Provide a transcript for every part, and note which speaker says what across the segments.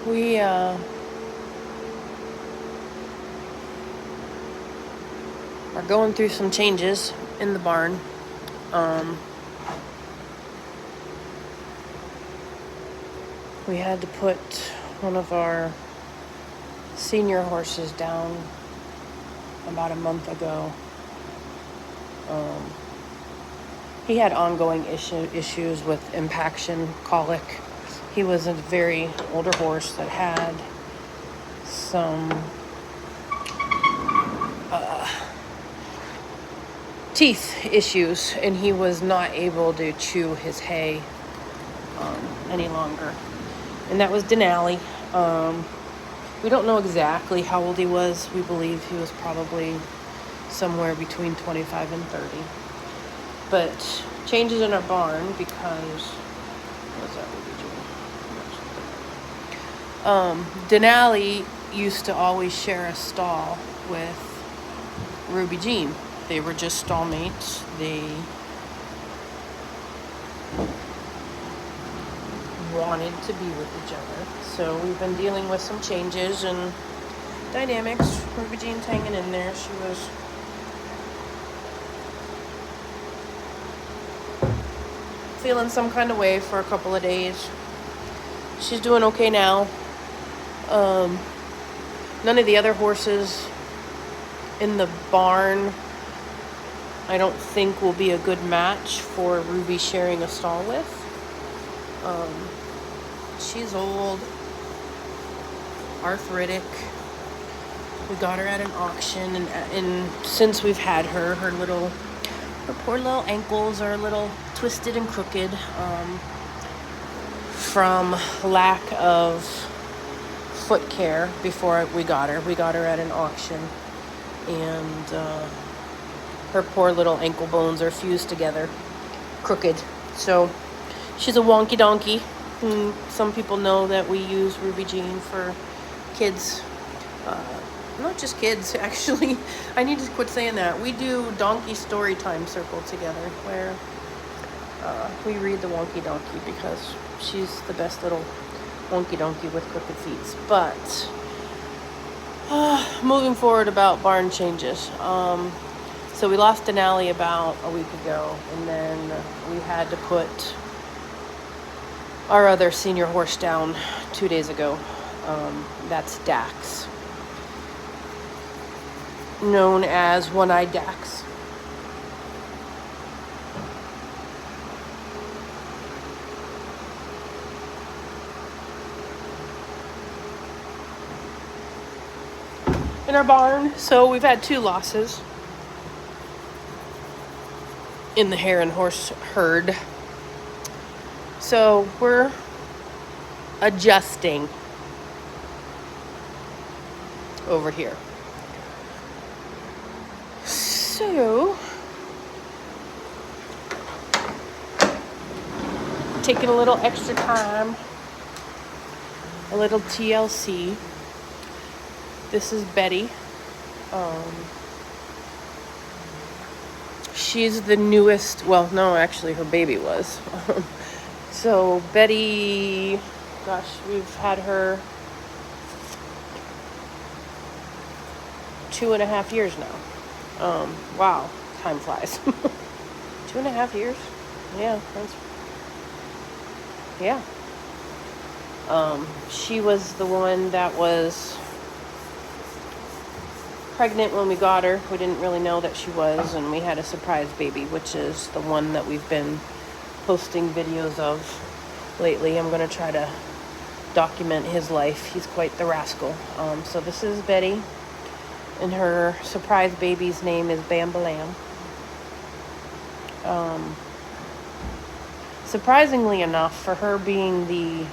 Speaker 1: We are going through some changes in the barn. We had to put one of our senior horses down about a month ago. He had ongoing issues with impaction, colic. He was a very older horse that had some teeth issues, and he was not able to chew his hay any longer. And that was Denali. We don't know exactly how old he was. We believe he was probably somewhere between 25 and 30. But changes in our barn because what's that Ruby Jean? Denali used to always share a stall with Ruby Jean. They were just stallmates. They wanted to be with each other. So we've been dealing with some changes and dynamics. Ruby Jean's hanging in there. She was feeling some kind of way for a couple of days. She's doing okay now. None of the other horses in the barn I don't think will be a good match for Ruby sharing a stall with. She's old, arthritic. We got her at an auction, and since we've had her, her poor little ankles are a little twisted and crooked from lack of foot care before we got her. We got her at an auction, and her poor little ankle bones are fused together, crooked. So she's a wonky donkey. Some people know that we use Ruby Jean for kids. Not just kids, actually. I need to quit saying that. We do donkey story time circle together where we read the wonky donkey because she's the best little wonky donkey with crooked feet. But moving forward about barn changes. So we lost Denali about a week ago, and then we had to put our other senior horse down 2 days ago. That's Dax, known as One-Eyed Dax. In our barn, so we've had 2 losses in the Heron Horse herd. So we're adjusting over here. So taking a little extra time, a little TLC. This is Betty. She's the newest, well, no, actually her baby was. So Betty, gosh, we've had her 2.5 years now. Wow, time flies. 2.5 years? Yeah, yeah. She was the one that was pregnant when we got her. We didn't really know that she was, and we had a surprise baby, which is the one that we've been posting videos of lately. I'm going to try to document his life. He's quite the rascal. So this is Betty, and her surprise baby's name is Bambalam. Surprisingly enough, for her being the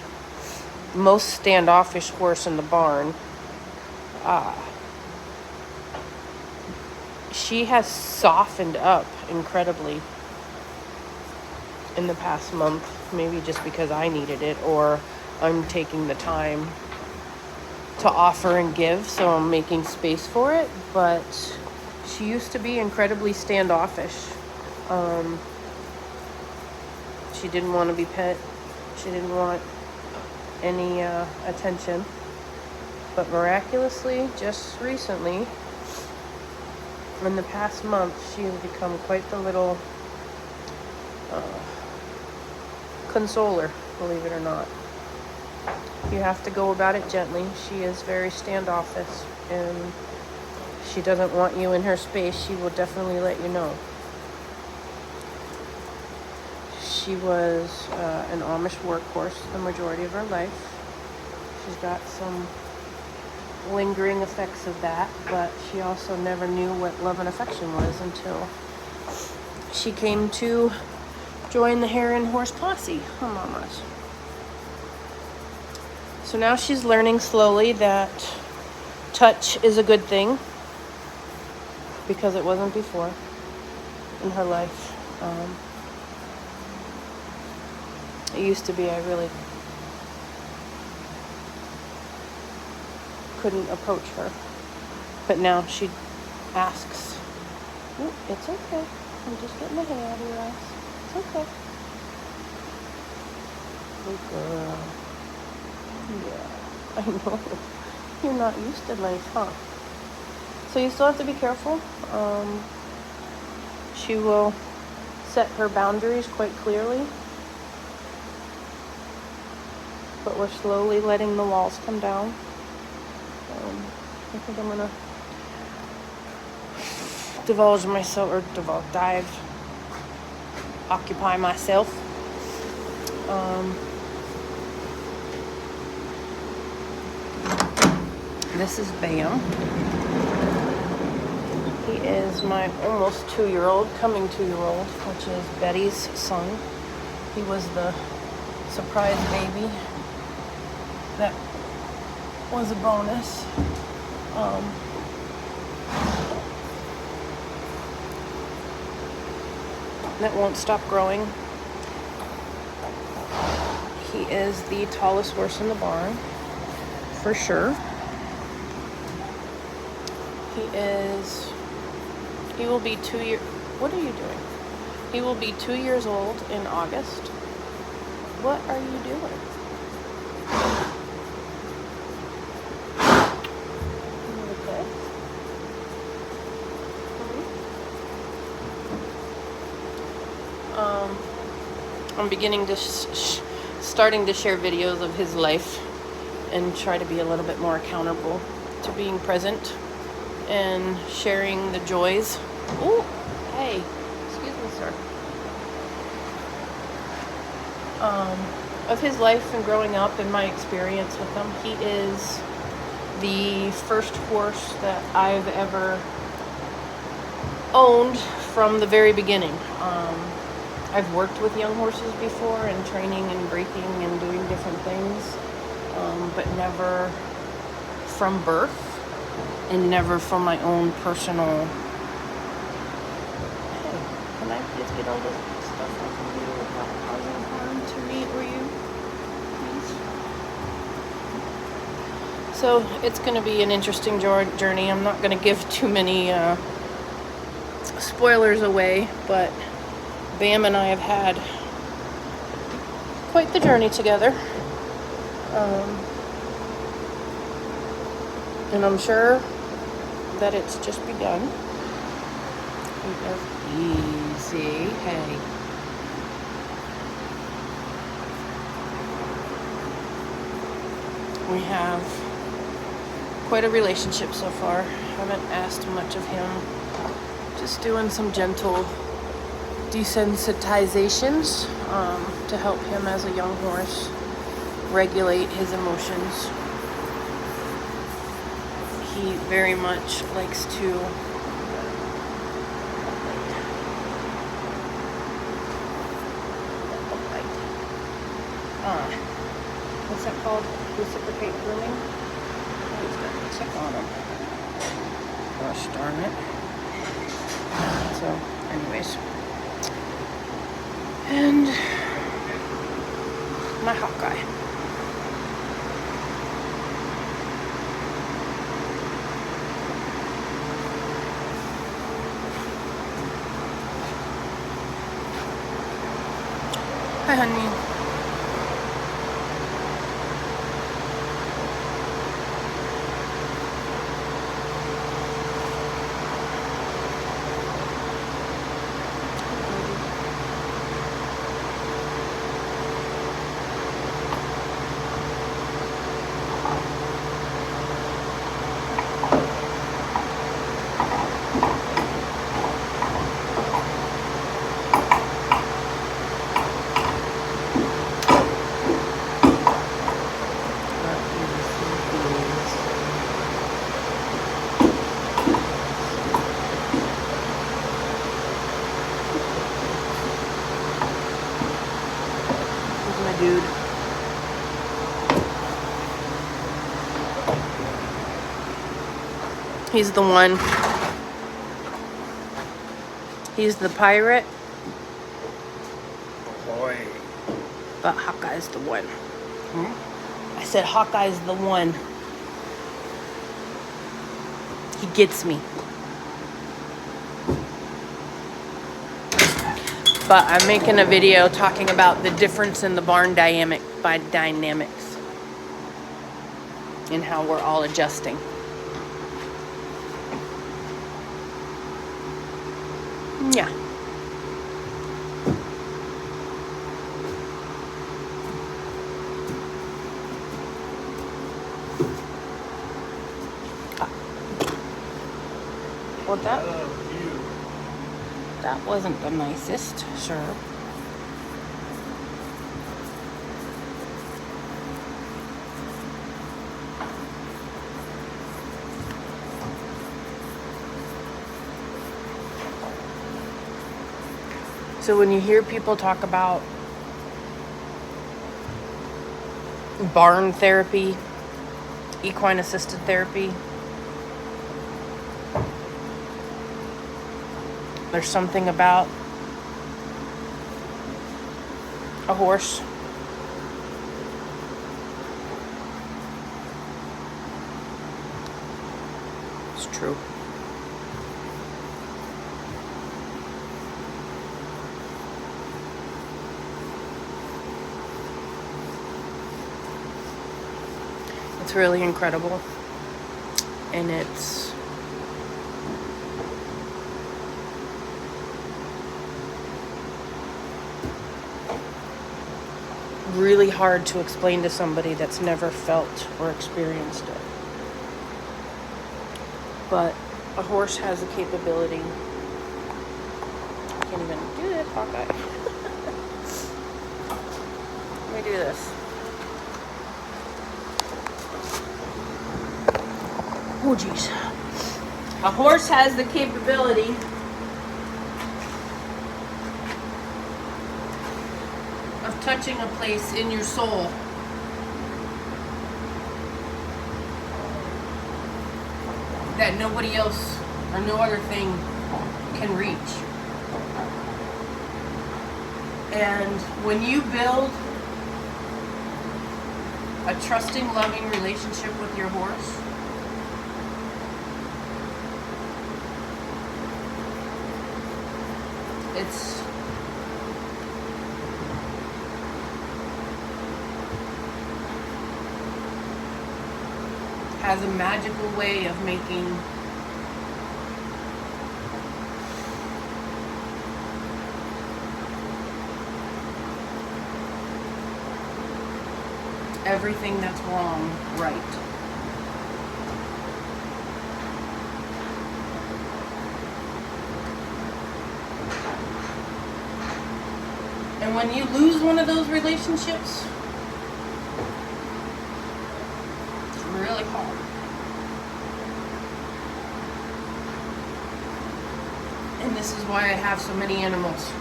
Speaker 1: most standoffish horse in the barn, she has softened up incredibly in the past month. Maybe just because I needed it, or I'm taking the time to offer and give, so I'm making space for it. But she used to be incredibly standoffish. She didn't want to be pet. She didn't want any attention. But miraculously, just recently, in the past month, she has become quite the little consoler, believe it or not. You have to go about it gently. She is very standoffish, and she doesn't want you in her space. She will definitely let you know. She was an Amish workhorse the majority of her life. She's got some lingering effects of that, but she also never knew what love and affection was until she came to join the Heron Horse posse. Oh, mamas. So now she's learning slowly that touch is a good thing, because it wasn't before in her life. It used to be I really couldn't approach her, but now she asks. Oh, it's okay. I'm just getting my hair out of your eyes. It's okay. Good girl. Yeah, I know. You're not used to life, huh? So you still have to be careful. She will set her boundaries quite clearly, but we're slowly letting the walls come down. I think I'm gonna occupy myself. This is Bam. He is my almost 2-year-old, coming 2-year-old, which is Betty's son. He was the surprise baby. That was a bonus. That won't stop growing. He is the tallest horse in the barn, for sure. He will be 2 years. What are you doing? He will be 2 years old in August. What are you doing? I'm beginning to starting to share videos of his life and try to be a little bit more accountable to being present and sharing the joys. Oh, hey, excuse me, sir. Of his life and growing up and my experience with him. He is the first horse that I've ever owned from the very beginning. I've worked with young horses before and training and breaking and doing different things, but never from birth and never from my own personal. Hey, can I please get all this stuff off of you without causing harm to me or you, please? So it's going to be an interesting journey. I'm not going to give too many spoilers away, but Bam and I have had quite the journey together. And I'm sure that it's just begun. Easy. Hey. We have quite a relationship so far. Haven't asked much of him. Just doing some gentle desensitizations to help him as a young horse regulate his emotions. He very much likes to what's that called? Reciprocate grooming? He's got to check on him. Gosh darn it. So, anyways. And my Hawkeye. Hi, honey. He's the one. He's the pirate.
Speaker 2: Boy.
Speaker 1: But Hawkeye's the one. I said Hawkeye's the one. He gets me. But I'm making a video talking about the difference in the barn dynamics and how we're all adjusting. Yeah. Well, that wasn't the nicest, sure. So when you hear people talk about barn therapy, equine assisted therapy, there's something about a horse. It's true. It's really incredible. And it's really hard to explain to somebody that's never felt or experienced it. But a horse has a capability. I can't even do it, Hawkeye. Let me do this. Oh, geez. A horse has the capability of touching a place in your soul that nobody else or no other thing can reach. And when you build a trusting, loving relationship with your horse, it's has a magical way of making everything that's wrong right. And when you lose one of those relationships, it's really hard. And this is why I have so many animals.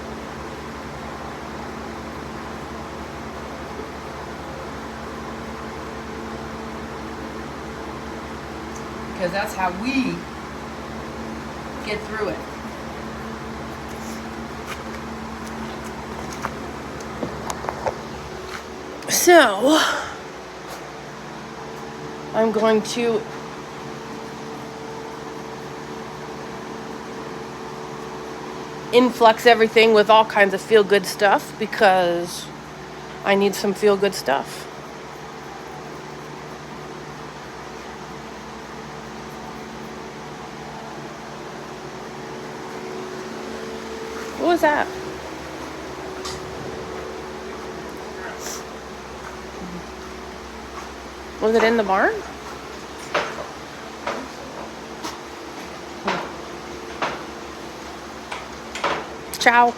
Speaker 1: Because that's how we get through it. So, I'm going to influx everything with all kinds of feel-good stuff because I need some feel-good stuff. What was that? Was it in the barn? Ciao.